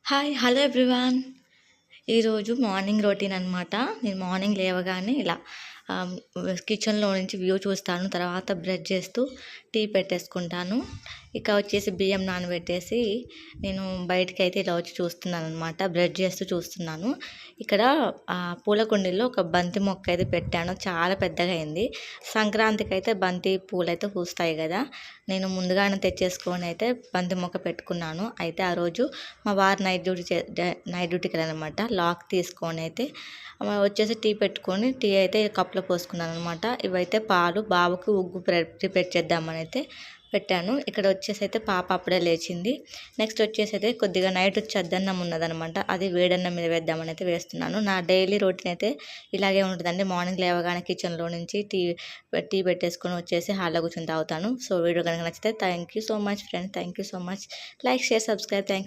Hello everyone. ఈరోజు morning routine అనమాట. నేను మార్నింగ్ లేవగానే ఇలా కిచెన్‌లో నుంచి వ్యూ చూస్తాను. తర్వాత బ్రష్ చేస్తూ టీ పెట్టేసుకుంటాను. ఇక వచ్చేసి బియ్యం నానబెట్టేసి నేను బయటికైతే ఇలా వచ్చి చూస్తున్నాననమాట. బ్రష్ చేస్తూ చూస్తున్నాను. ఇక్కడ పూల కుండీలో ఒక బంతి మొక్క అయితే పెట్టాను. చాలా పెద్దగా అయింది. సంక్రాంతికైతే బంతి పూలైతే పూస్తాయి కదా! నేను ముందుగానే తెచ్చేసుకొని అయితే బంతి మొక్క పెట్టుకున్నాను. అయితే ఆ రోజు మా వారు నైట్ డ్యూటీకి వెళ్ళారనమాట. లాక్ తీసుకొని అయితే వచ్చేసి టీ పెట్టుకొని టీ అయితే కప్‌లో పోసుకున్నాను అనమాట. ఇవైతే పాలు బాబుకి ఉగ్గు ప్రిపేర్ చేద్దామని అయితే పెట్టాను. ఇక్కడ వచ్చేసి అయితే పాప అప్పుడే లేచింది. నెక్స్ట్ వచ్చేసి అయితే కొద్దిగా నైట్ చద్దన్నం ఉన్నదనమాట. అది వేడన్నం మీద వేద్దామని అయితే వేస్తున్నాను. నా డైలీ రొటీన్ అయితే ఇలాగే ఉంటుందండి. మార్నింగ్ లేవగానే కిచెన్‌లో నుంచి టీ పెట్టేసుకొని వచ్చేసి హాల్‌లో కూర్చొని తాగుతాను. సో వీడియో కనుక నచ్చితే thank you so much friends. Thank you so much. Like, share, subscribe. Thanks.